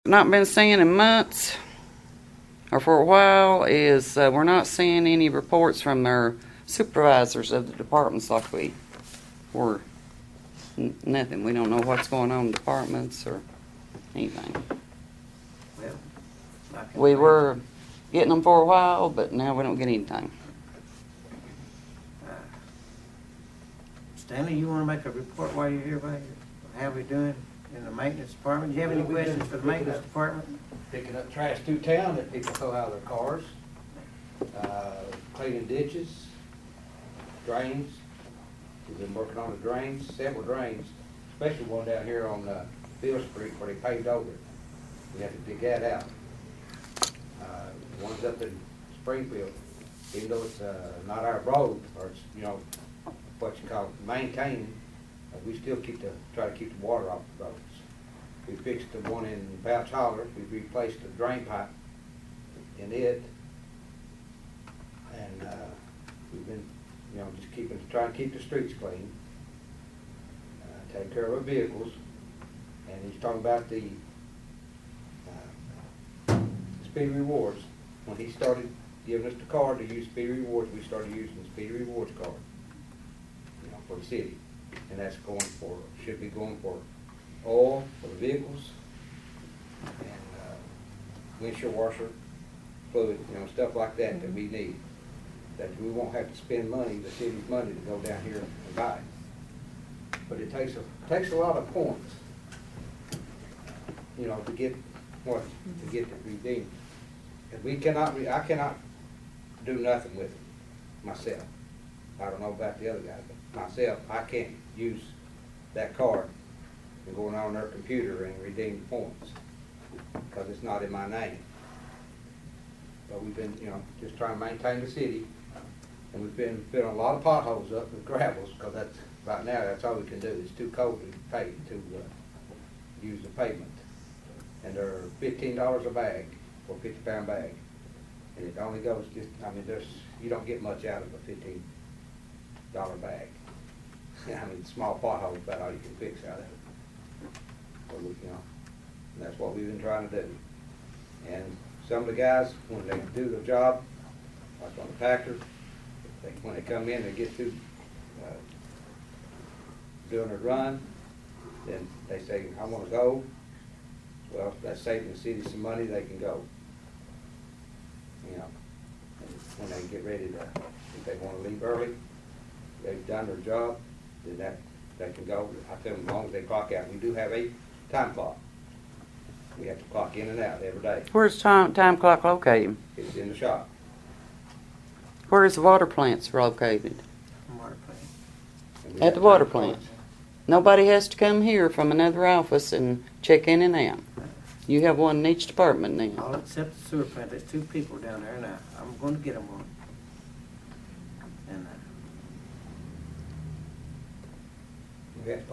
not been seeing in months, or for a while, is we're not seeing any reports from their supervisors of the departments like we were. Nothing. We don't know what's going on in departments or anything. Well, we were getting them for a while, but now we don't get anything. Stanley, you want to make a report while you're here about how we're doing in the maintenance department? Do you have any questions for the maintenance department? Picking up trash through town that people throw out of their cars, cleaning ditches, drains. We've been working on the drains, several drains, especially one down here on Field Street where they paved over it. We have to dig that out. One's up in Springfield, even though it's not our road, or it's, you know, what you call maintaining, we still try to keep the water off the roads. We fixed the one in Pouch Holler. We replaced the drain pipe in it, and we've been, you know, just trying to keep the streets clean, taking care of our vehicles. And he's talking about the Speedy Rewards. When he started giving us the card to use Speedy Rewards, we started using the Speedy Rewards card, you know, for the city. And that's should be going for oil for the vehicles and windshield washer, fluid, you know, stuff like that that we need. That we won't have to spend money, the city's money, to go down here and buy. But it takes a lot of points, you know, to get it redeemed. And I cannot do nothing with it myself. I don't know about the other guys, but myself, I can't use that card and go on their computer and redeem points because it's not in my name. But we've been, you know, just trying to maintain the city, and we've been filling a lot of potholes up with gravels because right now that's all we can do. It's too cold to use the pavement, and they're $15 a bag for a 50-pound bag, and it only goes just. I mean, you don't get much out of a $15 bag. I mean, small potholes about all you can fix out of it. So you know, and that's what we've been trying to do. And some of the guys, when they do the job, like on the Packard, when they come in, they get through doing a run, then they say, I want to go. Well, that's saving the city some money, they can go. You know, and when they get ready to, if they want to leave early, they've done their job, then they can go. I tell them as long as they clock out. We do have a time clock. We have to clock in and out every day. Where's time clock located? It's in the shop. Where is the water plants located? Water plant. At the water plant. Nobody has to come here from another office and check in and out. You have one in each department now. All except the sewer plant. There's 2 people down there now. I'm going to get them one. And We have to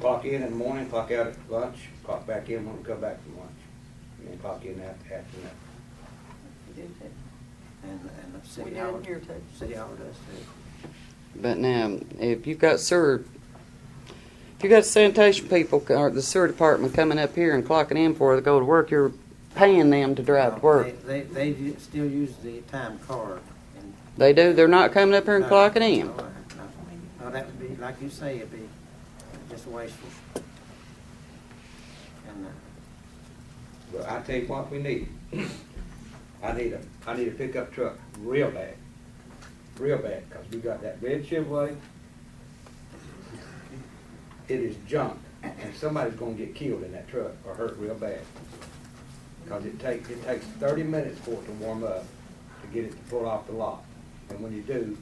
clock in the morning, clock out at lunch, clock back in when we come back from lunch, and then clock in after that. and the city hall. City hall does too. But now, if you've got sanitation people or the sewer department coming up here and clocking in for to go to work, you're paying them to drive to work. They still use the time card. They do? They're not coming up here and clocking in? No, that would be, like you say, it'd be just wasteful. And, Well, I tell you what we need. I need a pickup truck real bad, because we got that red Chevrolet. It is junk, and somebody's going to get killed in that truck or hurt real bad. Because it takes 30 minutes for it to warm up to get it to pull off the lot. And when you do,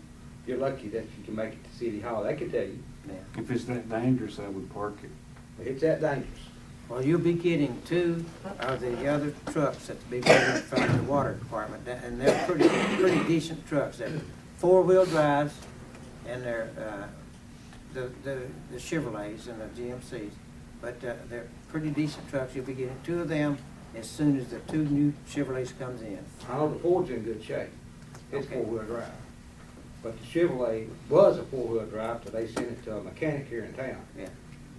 you're lucky that you can make it to City Hall. They can tell you. yeah. If it's that dangerous, I would park it. It's that dangerous. Well, you'll be getting 2 of the other trucks that be moving from the water department, and they're pretty decent trucks. They're 4-wheel drives, and they're the Chevrolets and the GMCs, but they're pretty decent trucks. You'll be getting 2 of them as soon as the 2 new Chevrolets comes in. I know the Ford's in good shape. It's Okay. 4-wheel drive. But the Chevrolet was a 4-wheel drive till they sent it to a mechanic here in town. Yeah.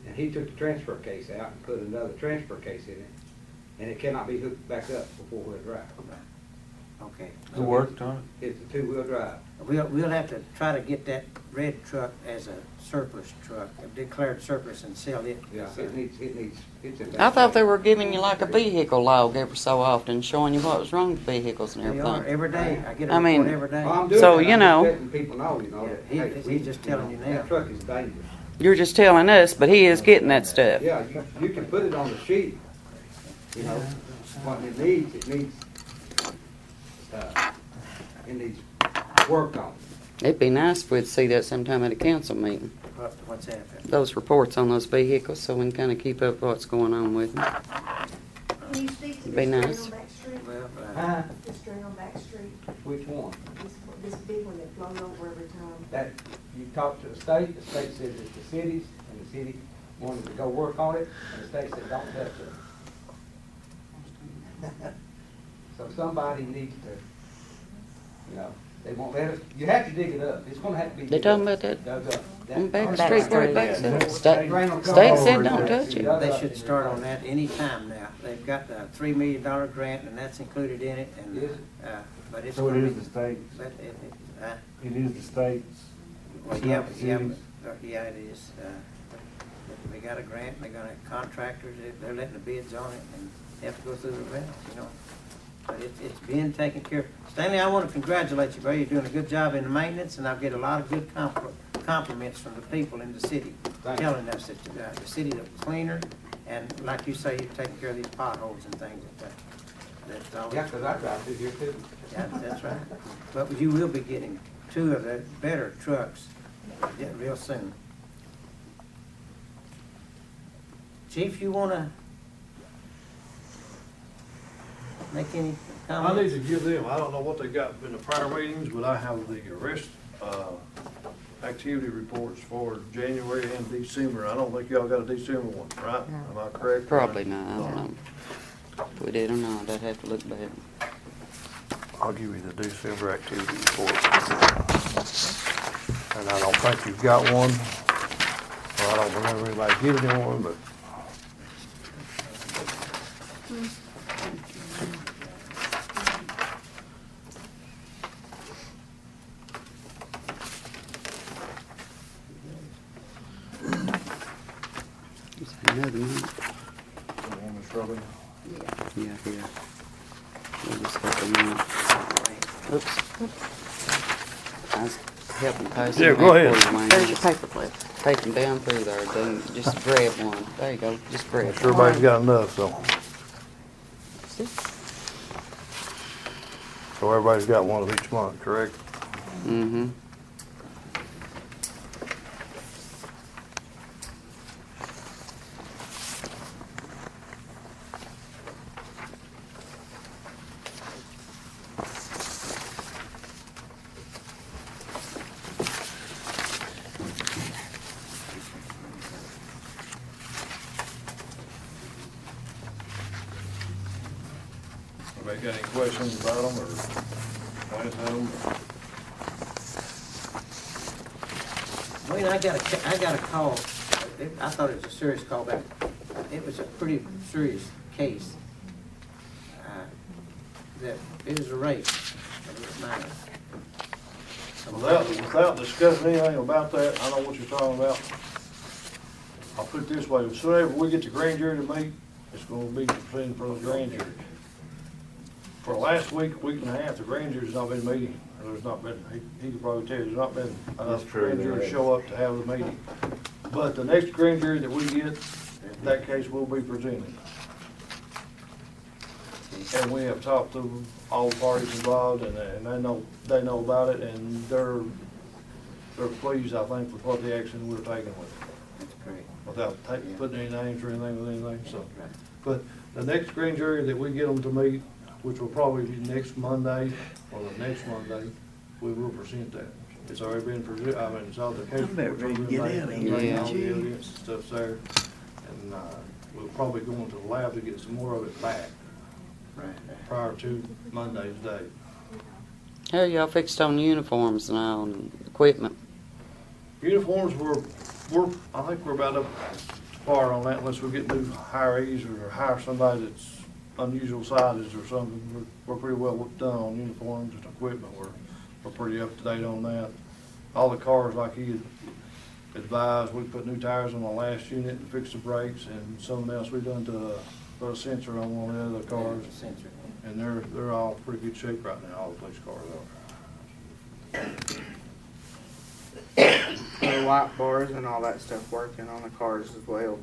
And he took the transfer case out and put another transfer case in it. and it cannot be hooked back up for four-wheel drive. Okay. Who worked on It's a two-wheel drive. We'll have to try to get that red truck as a surplus truck, a declared surplus, and sell it. Yeah, it needs, it's in. I thought they were giving you like a vehicle log every so often, showing you what was wrong with vehicles and They are everything. every day. I get a I mean- report every day. Well, I'm doing So, it. you I'm know- just letting people know, that, Yeah, hey, he's just telling you now. That truck is dangerous. You're just telling us, but he is getting that stuff. Yeah, you can put it on the sheet, you know, what it needs work on. It'd be nice if we'd see that sometime at a council meeting. What's that? Those reports on those vehicles, so we can kind of keep up what's going on with them. Can you speak to Be this nice. string on Back Street? Well, This string on Back Street, Which one? this big one that blows over every time. That, you talked to the state says it's the cities, and the city wanted to go work on it, and the state said, don't touch it. So somebody needs to, you know, they won't let us, you have to dig it up, it's gonna have to be. They dig talking up, about that dug up. on Back Back Street where it Street. backs up? Drain State will come state over said don't and touch it. dug they up should and- start on that any time now. They've got the $3 million grant, and that's included in it, and, Is it? but it's So it gonna is be. the state's, But it is the state's. well, It's yeah, not the yeah, city's. yeah, it is. They got a grant, and they're gonna, contractors, they're letting the bids on it, and they have to go through the rest, you know. But it's being taken care of. Stanley, I want to congratulate you, bro. You're doing a good job in the maintenance, and I've get a lot of good compliments from the people in the city Thank you. telling us that the city is cleaner, and like you say, you're taking care of these potholes and things like that. That's all. Yeah, 'cause I drive through here too. Yeah, that's right. But you will be getting 2 of the better trucks real soon. Chief, you want to make any I need comments? to give them, I don't know what they got in the prior meetings, but I have the arrest, activity reports for January and December. I don't think y'all got a December one, right? Am I correct? Probably not, I don't know. If we did or not, I'd have to look back. I'll give you the December activity report. And I don't think you've got one, or I don't remember anybody giving you one, but. Is that another one? Yeah, here. We'll just help them out. Oops. I was helping pass them Yeah, go out ahead. for you, Wayne. There's your paper clip. Take them down through there, then just grab one. There you go, just grab one. Everybody's got enough, so. So everybody's got one of each month, correct? Mm-hmm. Anybody got any questions about them or plans on them? Wayne, I got a call. I thought it was a serious call back. It was a pretty serious case. That it was a rape. It was minor. Without discussing anything about that, I know what you're talking about. I'll put it this way, whenever we get the grand jury to meet, it's gonna be presented for the grand jury. For the last week and a half, the grand jury's not been meeting. There's not been, he could probably tell you, there's not been enough grand jury to show up to have the meeting. But the next grand jury that we get, that case will be presented. And we have talked to all the parties involved, and they know about it, and they're pleased, I think, with what the action we're taking with it, That's great. without putting any names or anything with anything, so. But the next grand jury that we get them to meet, which will probably be next Monday, or the next Monday, we will present that. It's already been presented, I mean, it's all the case. I'm about ready to get out of here. Yeah. All the evidence and stuff's there, and, we'll probably go into the lab to get some more of it back Right. prior to Monday's date. How y'all fixed on uniforms and all and equipment? Uniforms, I think we're about up to par on that unless we get new hirees or hire somebody that's unusual sizes or something, we're pretty well done on uniforms and equipment. We're pretty up to date on that. All the cars, like he had advised, we put new tires on the last unit and fixed the brakes, and something else we done to put a sensor on one of the other cars. Sensor. And they're all in pretty good shape right now, all the police cars are. The light bars and all that stuff working on the cars as well.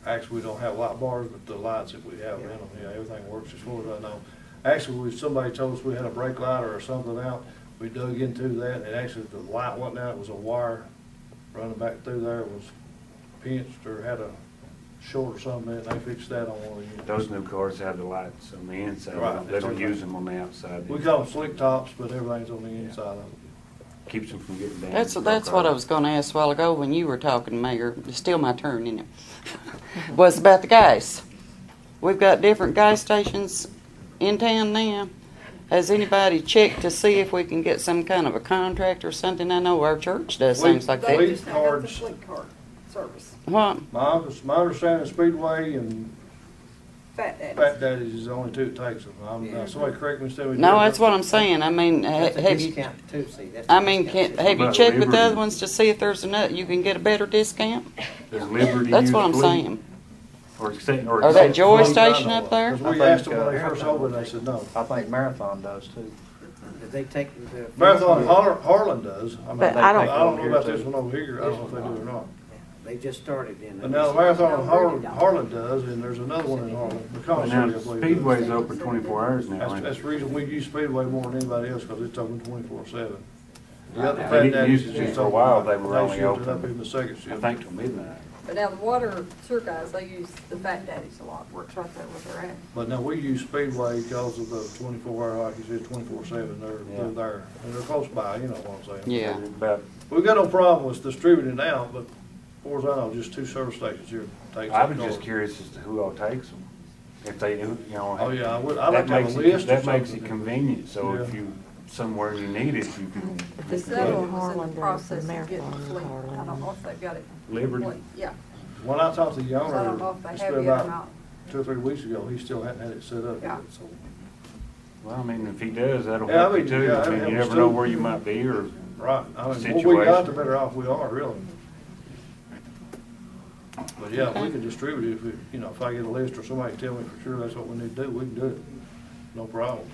Actually, we don't have light bars, but the lights that we have in them, yeah, everything works as far as I know. Actually, if somebody told us we had a brake light or something out, we dug into that, and actually the light wasn't out, it was a wire running back through there, it was pinched or had a short or something, and they fixed that on one of the units. Those new cars have the lights on the inside. Right. They don't use them on the outside. We call them slick tops, but everything's on the inside of them. Keeps them from getting damaged. That's what I was going to ask a while ago when you were talking, Mayor. It's still my turn, isn't it? Was about the gas. We've got different gas stations in town now. Has anybody checked to see if we can get some kind of a contract or something? I know our church does things like that. Fleet cards. Fleet card service. What? My understanding, Speedway and Fat Daddies. Fat Daddies is the only two it takes them. Somebody correct me and say we No, do. that's what I'm saying. I mean, That's a have you? discount too, see, that's a I mean, discount have you About checked with the Liberty? other ones to see if there's enough? You can get a better discount. Does Liberty That's use what I'm Fleet? saying. Or Or that Joy Station up there? Because we asked them when they first opened, they said no. I think Marathon does too. Did they take the? Marathon Harlan does. I mean, But I I don't don't- know about this one over here. I don't know if they do or not. They just started in. But now the Marathon Harlan does, and there's another one in Harlan. The Now, commissary, I believe, does. Speedway's open 24 hours now. That's ain't the it? reason we use Speedway more than anybody else, because it's open 24/7. The other They Fat didn't Daddies used is to just for a open. while, they were only shifted up open, in the second I shift. think till midnight. But now the water sewer guys, they use the Fat Daddies a lot, works right there where they're at. But now we use Speedway because of the 24-hour, like you said, 24/7. They're Yeah. there, and they're close by. You know what I'm saying? Yeah. About, We've got no problem with distributing it out, but as far as I know, just two service stations here take. I was just curious as to who all takes them. If they, you know. Oh, yeah, I'd that like to have makes a it- list or That makes it something. convenient, so if Yeah. you, somewhere you need it, you can. This Several is was in Harlan, the process the of getting Marathon, fleet. I Harlan. don't know if they've got it. Liberty. complete. Yeah. When I talked to the So I don't owner, know if they it's have been it or about not. 2 or 3 weeks ago, he still hadn't had it set up Yeah. yet, so. Well, I mean, if he does, that'll Yeah, I help you mean, too. yeah, I that mean, you helps never know too. where you might be or. Right, I mean, the more we got, the Situation. better off we are, really. But yeah, if we can distribute it, if, if I get a list or somebody tell me for sure that's what we need to do, we can do it. No problem.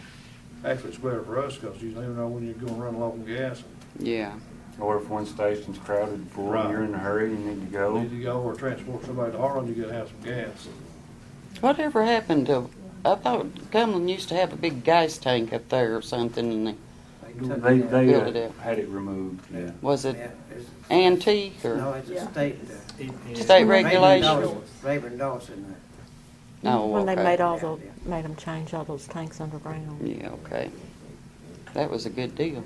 Actually, it's better for us, because you never know when you're gonna run low on gas. Yeah. Or if one station's crowded and full, Right. and you're in a hurry, you need to go. Need to go or transport somebody to Harlan, you gotta have some gas. Whatever happened to? I thought Cumberland used to have a big gas tank up there or something, and took They, it out. they Build it up. had it removed, yeah. was it Yeah, it's- antique or? No, it's a Yeah. state. State regulation. Rayburn Dawson. No, When they okay. made all Yeah, the, made them change all those tanks underground. Yeah, okay. That was a good deal.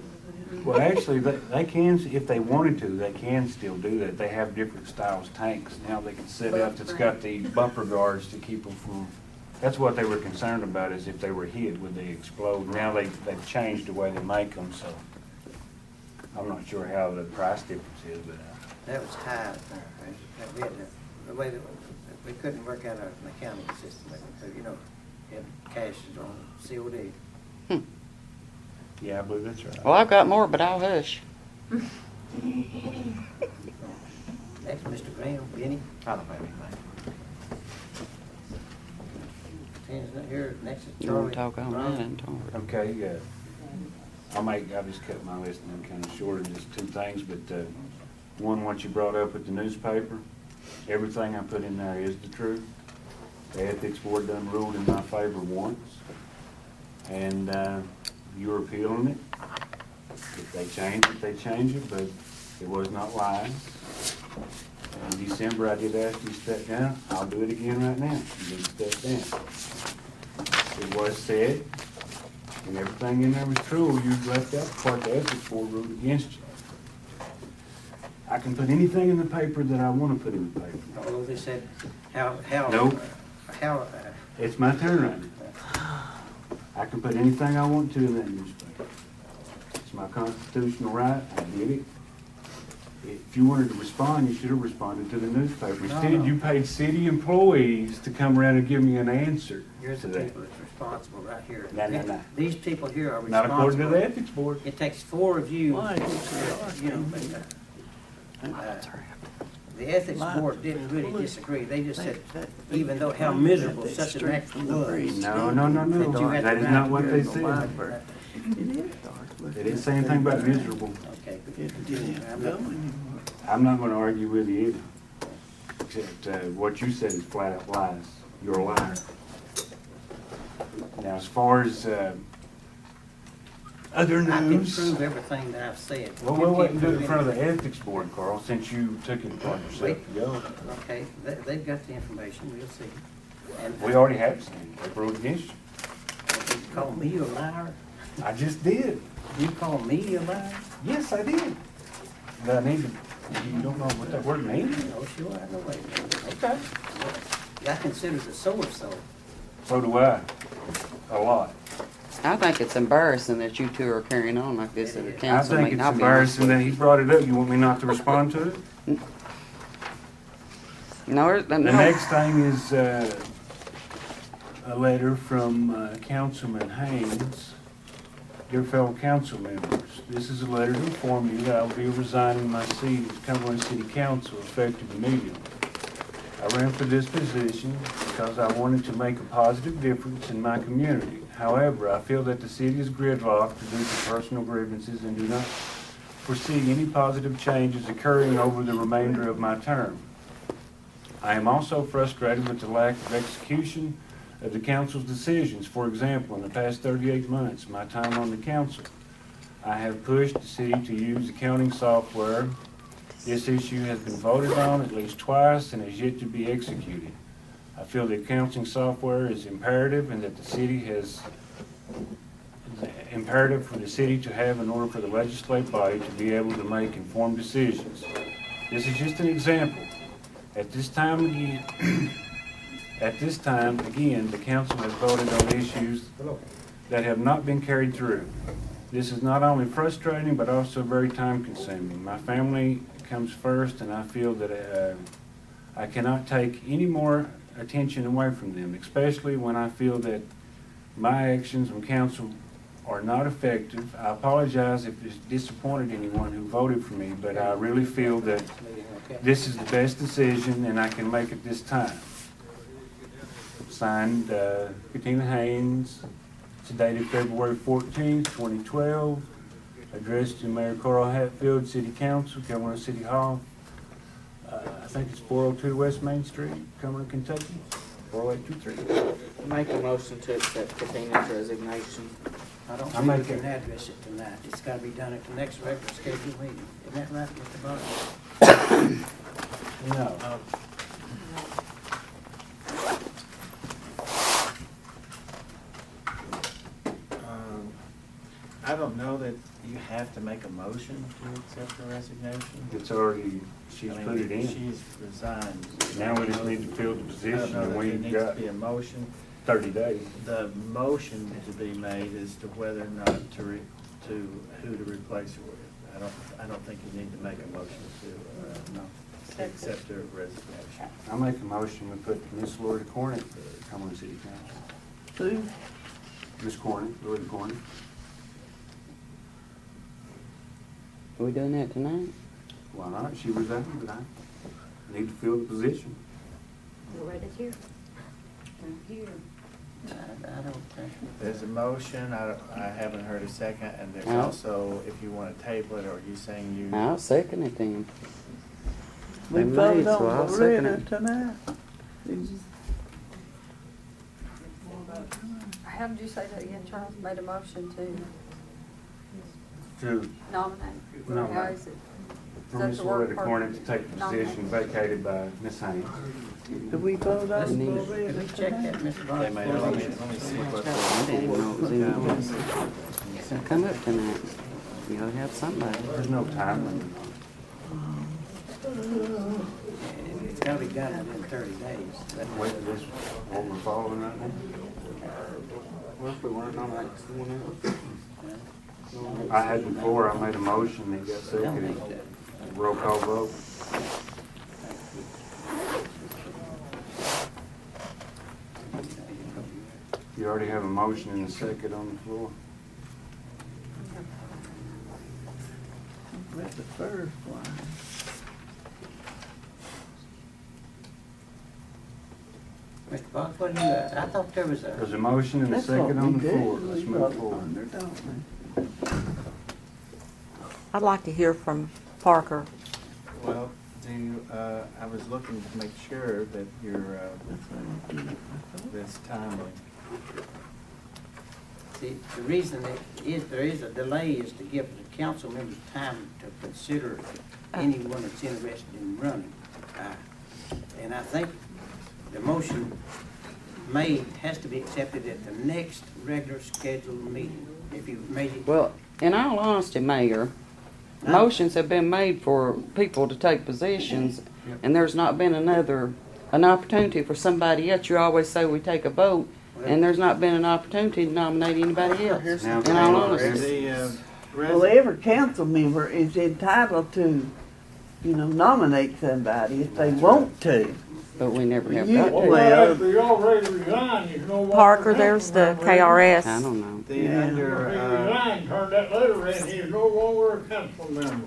Well, actually, they can, if they wanted to, they can still do that. They have different styles tanks now they can set up that's got the bumper guards to keep them from, that's what they were concerned about, is if they were hit, would they explode? Now they've changed the way they make them, so I'm not sure how the price difference is, but. That was high. We had the way that we couldn't work out an accounting system. Had cash on COD. Yeah, I believe that's right. Well, I've got more, but I'll hush. Next, Mr. Graham, Benny. I don't have anything. Ken's not here. Next is You want Charlie. to talk on Brown. that, and talk. Okay, I'll just cut my list and then kind of short of just two things, but, one, what you brought up at the newspaper, everything I put in there is the truth. The ethics board done ruled in my favor once, and, you're appealing it. If they change it, they change it, but it was not lying. In December, I did ask you to step down. I'll do it again right now. You need to step down. It was said, and everything in there was true. You left out the part the ethics board ruled against you. I can put anything in the paper that I want to put in the paper. Although they said how. Nope. How. It's my turn right now. I can put anything I want to in that newspaper. It's my constitutional right. I did it. If you wanted to respond, you should have responded to the newspaper. No, Instead, no. you paid city employees to come around and give me an answer Here's to the that. people that's responsible right here. No. These people here are Not according to the responsible. ethics board. It takes 4 of you, Why? you know, the ethics board didn't really disagree. They just said, even though how miserable such an act was. No. that you had That to is write not what they here. said. They didn't say anything about miserable. Okay. I'm not gonna argue with you either. Except, what you said is flat out lies. You're a liar. Now, as far as, other I can news. prove everything that I've said. Well, You we'll wait can't and do it in prove front of the anything. ethics board, Carl, since you took it upon yourself to go. Okay, they've got the information, we'll see. And We already have seen it. They wrote against you. you call me a liar? I just did. You call me a liar? Yes, I did. But I need to, you don't know what that word means? Oh, sure, I know what it means. Okay. I consider the so-and-so. So do I. A lot. I think it's embarrassing that you two are carrying on like this at a I council think meeting. it's I'll be honest embarrassing that with he brought it up. You want me not to respond to it? you. No, The no. next thing is a letter from Councilman Haynes. Dear fellow council members, this is a letter to inform you that I will be resigning my seat as Cumberland City Council effective immediately. I ran for this position because I wanted to make a positive difference in my community. However, I feel that the city is gridlocked due to personal grievances and do not foresee any positive changes occurring over the remainder of my term. I am also frustrated with the lack of execution of the council's decisions. For example, in the past 38 months, my time on the council, I have pushed the city to use accounting software. This issue has been voted on at least twice and is yet to be executed. I feel the accounting software is imperative and that the city has imperative for the city to have in order for the legislative body to be able to make informed decisions. This is just an example. At this time again, the council has voted on issues that have not been carried through. This is not only frustrating, but also very time-consuming. My family comes first, and I feel that I cannot take any more attention away from them, especially when I feel that my actions on council are not effective. I apologize if it's disappointed anyone who voted for me, but I really feel that this is the best decision, and I can make it this time. Signed, Kateena Haynes. It's dated February 14th, 2012. Addressed to Mayor Carl Hatfield, City Council, Cumberland City Hall. I think it's 402 West Main Street, Cumberland, Kentucky, 40823. Make a motion to accept Kateena's resignation. I don't I think we make can it. address it tonight. It's gotta be done at the next regular scheduled meeting. Isn't that right, Mr. Boggs? No. I don't know that you have to make a motion to accept the resignation. It's already, she's I mean, put it in. She's resigned. Now we just need to fill the I don't position, know and that there we've needs got to be a motion. 30 days. The motion to be made is to whether or not to who to replace her with. I don't think you need to make a motion to accept her resignation. I make a motion to put Miss Loretta Cornett for Cumberland City Council. Who? Miss Cornett, Loretta Cornett. Are we doing that tonight? Why not? She resigned, but I need to fill the position. Loretta's here. Here. I don't think. There's a motion, I haven't heard a second, and there's No. also, if you want to table it, or are you saying you? I'll second it then. We They voted made, so on I'll second Loretta it. tonight. How did you say that again, Charles? Made a motion to To, nominate? No, How is it? for Is that Miss the work Loretta part? Cornett to take the position vacated by Miss Haynes. Did we vote on Let's Loretta Can we check tonight? that, Mr. Boggs? They may, let me see what I didn't even know it was even the. So come up tonight. You gotta have somebody. There's no time limit. It's gotta be done within 30 days. Wait, this, what we're following right now? What if we weren't nominating someone else? I had before, I made a motion, it got Don't seconded. make that. Roll call vote. You already have a motion and a second on the floor. With the first one. Mr. Boggs, what do you, I thought there was There's a, a motion and a That's what second on we the do. floor. Let's We move vote forward. on it, don't we? I'd like to hear from Parker. Well, I was looking to make sure that that's timely. see, the reason that there is a delay is to give the council members time to consider anyone that's interested in running. And I think the motion made has to be accepted at the next regular scheduled meeting. If you made it. Well, in all honesty, Mayor, motions have been made for people to take positions, and there's not been an opportunity for somebody else. You always say we take a vote, and there's not been an opportunity to nominate anybody else. Now, In all honesty. Well, every council member is entitled to, nominate somebody if they want to. But we never have You- got to. Well, after y'all ready to resign, you know what? Parker, there's the I KRS. don't know. The Yeah. If he resigned, turned that letter in, he's no longer a council member.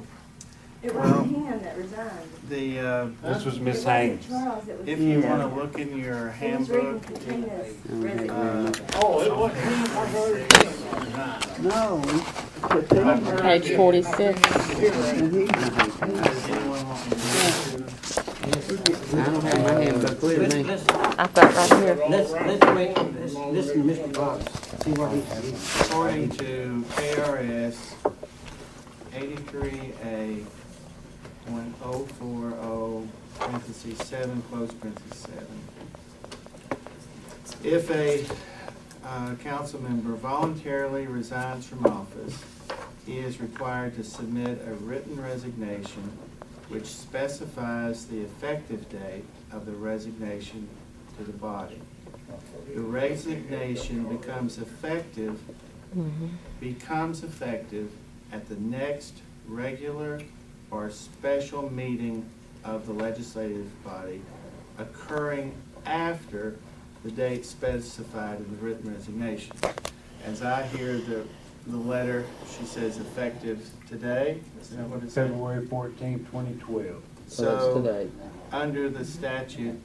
It wasn't him that resigned. This was Miss It wasn't Haynes. Charles, it was If you Yeah. want to look in your He was reading handbook, Kateena's Okay. resignation. Oh, it wasn't him, I thought it was him that resigned. no, Kateena, Page 46. and he, does anyone want me to? I don't have my handbook with me. Let's, I've got right here. let's wait, let's listen to Mr. Boggs, see what he's. According to KRS 83A 1040 parentheses 7 close parentheses 7. If a council member voluntarily resigns from office, he is required to submit a written resignation which specifies the effective date of the resignation to the body. The resignation becomes effective at the next regular or special meeting of the legislative body occurring after the date specified in the written resignation. As I hear the letter, she says effective today. Is that what it says? February 14th, 2012. So that's So, today. under the statute,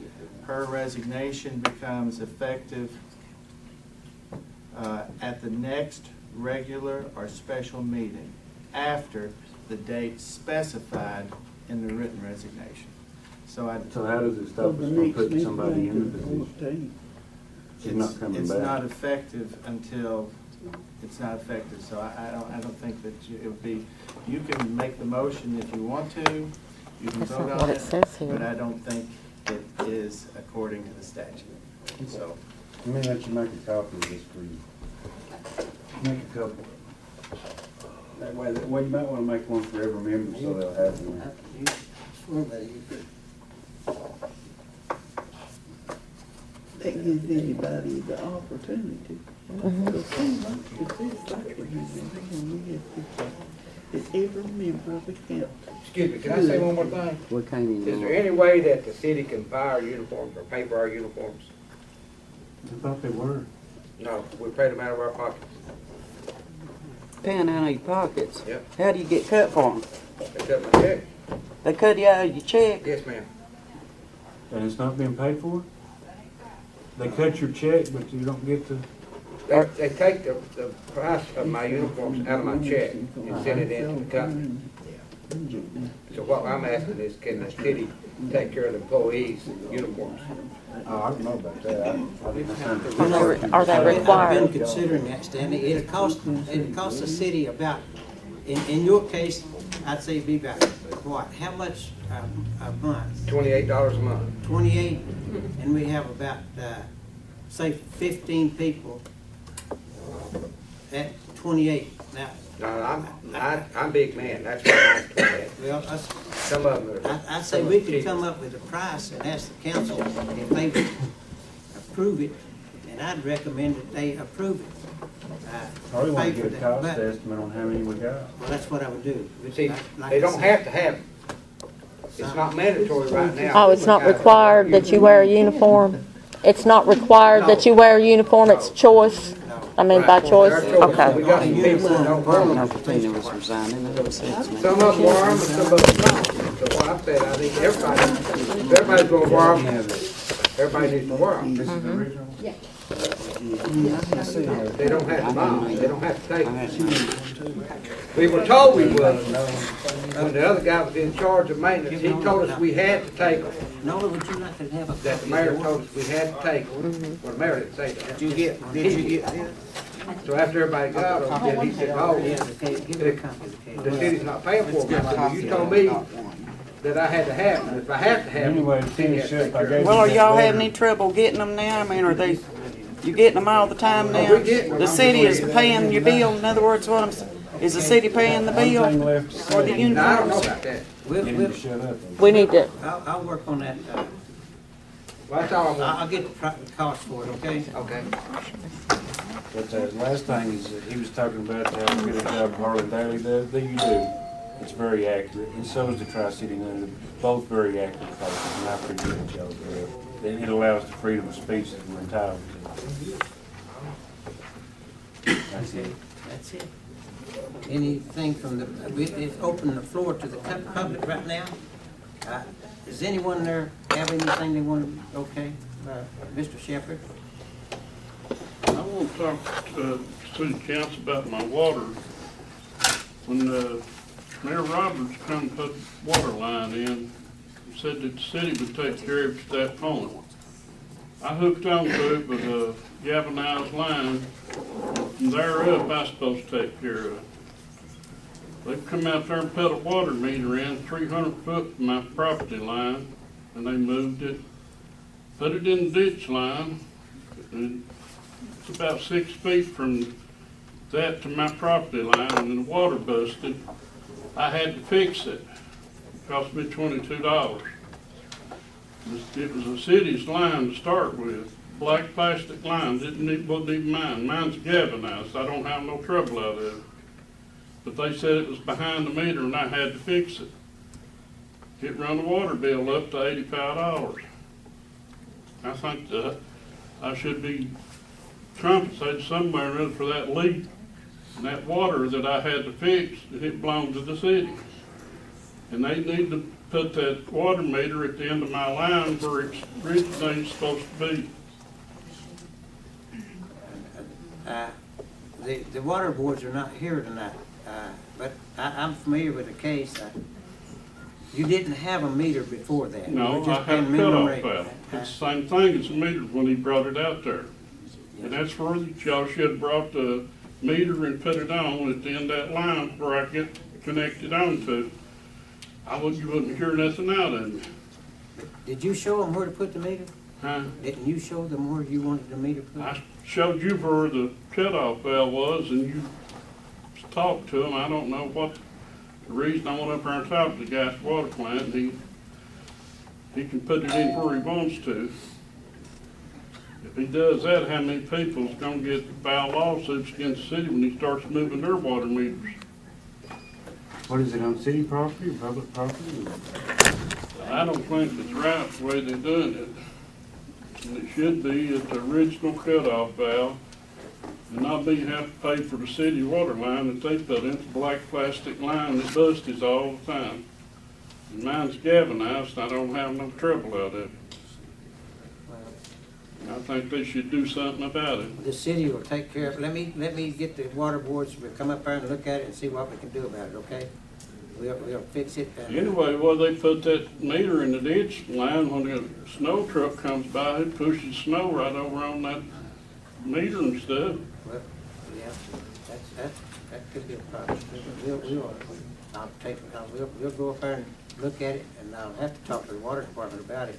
her resignation becomes effective at the next regular or special meeting after the date specified in the written resignation. So So how does it so stop the us from next putting meeting somebody in the is position? 14. She's not coming it's back. not effective until it's not effective. So I don't think that it would be, you can make the motion if you want to, you can That's vote not on what it it, says here. but I don't think it is according to the statute. So, Let me let you make a copy of this for you. Make a couple. That way, well, you might want to make one for every member so they'll have one. That gives anybody the opportunity. Because seems like we're when we have people that every member of the council. Excuse me, can I say one more thing? We can't even. Is there any way that the city can buy our uniforms or pay for our uniforms? I thought they were. No, we pay them out of our pockets. Paying out of your pockets. Yep. How do you get cut for them? They cut my check. They cut you out of your check? Yes, ma'am. And it's not being paid for? They cut your check, but you don't get the... They take the price of my uniforms out of my check and send it into the company. So what I'm asking is, can the city take care of the employees' uniforms? Oh, I don't know about that. I didn't Are they I've required? been considering that, Stanley. It'll cost the city about, in your case, I'd say it'd be about, what, how much a month? $28 a month. 28, and we have about, say, 15 people at 28. Now, No, I'm big man, that's why I'm 28. well, Some of them are. I'd say we could come up with a price and ask the council if they would approve it, and I'd recommend that they approve it. Probably want Pay to for get a that. cost But- estimate on how many we got. Well, that's what I would do. See, Like they I don't said, have to have them. It's not mandatory right now. Oh, it's not required that you wear a uniform? It's not required that you wear a uniform, it's choice? I mean, by choice? Okay. We got some people that don't wear No, them. Kateena was resigning, that was it. Some of them wear them and some of them don't. So what I said, I think everybody's gonna wear them. Everybody needs to wear them. They don't have to buy them, they don't have to take them. We were told we would. When the other guy was in charge of maintenance, he told us we had to take them. Nola, would you like to have a? That the mayor told us we had to take them. Well, the mayor didn't say that. Did you get this? So after everybody got them, then he said, oh, Yeah, give her a copy of the the case. city's not paying for them. I said, well, you told me that I had to have them. If I have to have them, Anyway, to the city has finish to take up, I care of gave Well, are you y'all that having letter. any trouble getting them now? I mean, are they, you getting them all the time now? we get them. The city is paying your bill, in other words, what I'm saying, is the city paying the One thing bill left to for the say, Now, I don't know uniforms? about that. We'll, get him we'll, to shut up. We need to, I'll work on that. Well, that's all I want. I'll get the cost for it, okay? Okay. But the last thing is that he was talking about how good a job Harlan Daly does. That you do. It's very accurate, and so is the Tri-City News. Both very accurate places, and I appreciate y'all for that. It allows the freedom of speech that we're entitled to. That's it. That's it. Anything from the, it's open the floor to the public right now. Does anyone there have anything they want, okay? Mr. Shepherd? I want to talk to city council about my water. When Mayor Roberts come put water line in, said that the city would take care of it at that point. I hooked onto it with a galvanized line. From there up, I was supposed to take care of it. They've come out there and put a water meter in 300 foot from my property line, and they moved it, put it in the ditch line, and it's about 6 feet from that to my property line, and the water busted. I had to fix it. It cost me $22. It was a city's line to start with. Black plastic line, wasn't even mine. Mine's galvanized. I don't have no trouble out of it. But they said it was behind the meter and I had to fix it. It run the water bill up to $85. I think that I should be compensated somewhere or other for that leak. And that water that I had to fix, it belonged to the city. And they need to put that water meter at the end of my line where it's originally supposed to be. The water boards are not here tonight, but I'm familiar with the case. You didn't have a meter before that. No, I had a cutoff valve. It's the same thing as the meter when he brought it out there. And that's where y'all should have brought the meter and put it on at the end of that line where I get connected on to. You wouldn't hear nothing out of me. Did you show them where to put the meter? Huh? Didn't you show them where you wanted the meter put? I showed you where the cutoff valve was and you talked to him. I don't know what the reason. I went up there and talked to the guy's water plant. He can put it in where he wants to. If he does that, how many people's gonna get filed lawsuits against the city when he starts moving their water meters? What is it, on city property or public property? I don't think it's right the way they're doing it. And it should be at the original cutoff valve and not be have to pay for the city water line that they put in. It's a black plastic line that busted all the time. And mine's galvanized and I don't have no trouble out of it. I think they should do something about it. The city will take care of it. Let me get the water boards to come up there and look at it and see what we can do about it, okay? We'll fix it. Anyway, well, they put that meter in the ditch line. When the snow truck comes by, it pushes snow right over on that meter and stuff. Well, yeah, that could be a problem. We'll go up there and look at it, and I'll have to talk to the water department about it,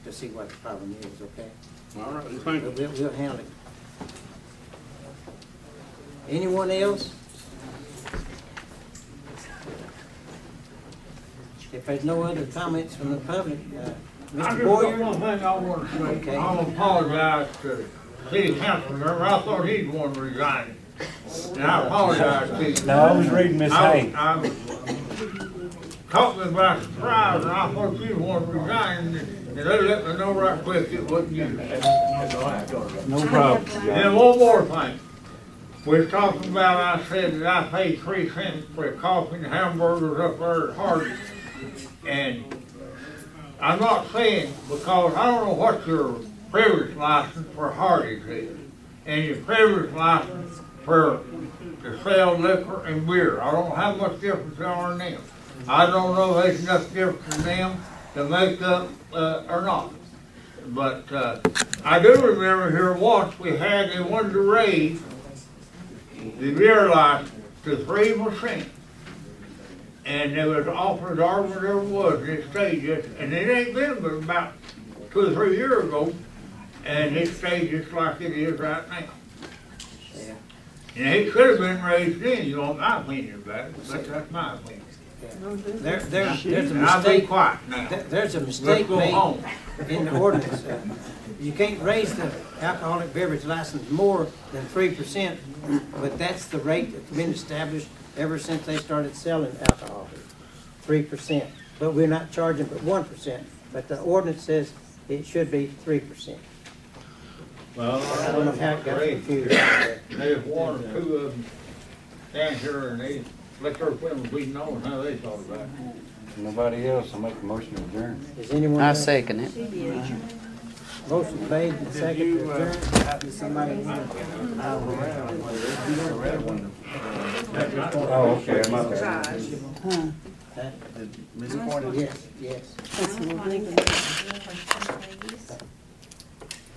to see what the problem is, okay? All right, thank you. We'll handle it. Anyone else? If there's no other comments from the public, Mr. Boyer? One thing I want to say, Okay. I want to apologize to the city council member. I thought he'd want to resign. And I apologize to you. No, I was reading Miss Haynes. caught me by surprise, and I thought you wanted to resign, and they let me know right quick it wasn't you. No problem. And one more thing. We was talking about, I said that I pay 3 cents for coffee and hamburgers up there at Hardee's. And I'm not saying, because I don't know what your privilege license for Hardee's is, and your privilege license for to sell liquor and beer. I don't know how much difference there are in them. I don't know if there's enough difference in them to make up or not. But I do remember here once they wanted to raise the beer license to 3%. And there was offered argument there was, and it stayed just, and it ain't been but about 2 or 3 years ago, and it stayed just like it is right now. Yeah. And it could have been raised then, you know my opinion about it, but that's my opinion. There's a And I'll be mistake, quiet now. there's a mistake Let's go made home. in the ordinance. You can't raise the alcoholic beverage license more than 3%, but that's the rate that's been established ever since they started selling alcohol, 3%. But we're not charging but 1%, but the ordinance says it should be 3%. Well, I don't know how it got confused. There's 1 or 2 of them down here, and they let their women be known how they thought about it. Nobody else, I'll make a motion to adjourn. Is anyone? I else? second it. Motion made and seconded to adjourn. Oh, okay, my bad. Ms. Cornett? Yes, yes.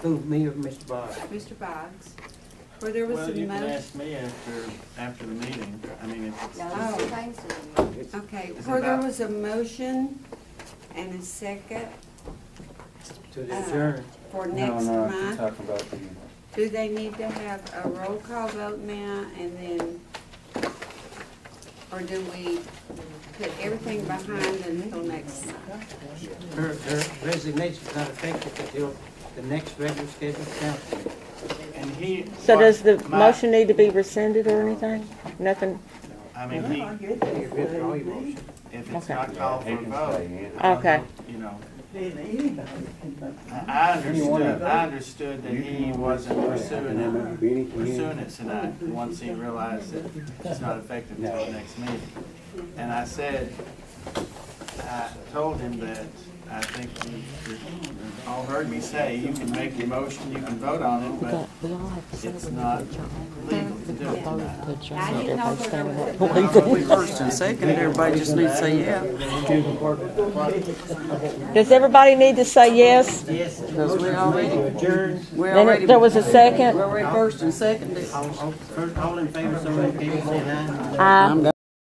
Who, me or Mr. Boggs? Mr. Boggs, where there was Well, some you can motion. ask me after the meeting. I mean, if it's. Oh, okay, It's where there about- was a motion and a second To adjourn. for No, next no, I'm month, talking about the, do they need to have a roll call vote now and then, or do we put everything behind until next month? Her resignation's not effective until the next regular scheduled council meeting. And he. So does the my- motion need to be rescinded or anything? Nothing? I mean, he, You withdraw your motion. if it's Okay. not called for he a can vote, stay in. Okay. you know, Then anybody can vote. I understood that he wasn't pursuing it tonight, once he realized that it's not effective until the next meeting. And I said, I told him that I think you all heard me say, you can make your motion, you can vote on it, but it's not legal to do it tonight. We first and second, everybody just needs to say yeah. Does everybody need to say yes? Yes, Because we already, we Then already, there was a second? we already first and seconded. all in favor, so indicate by saying aye. Aye. I'm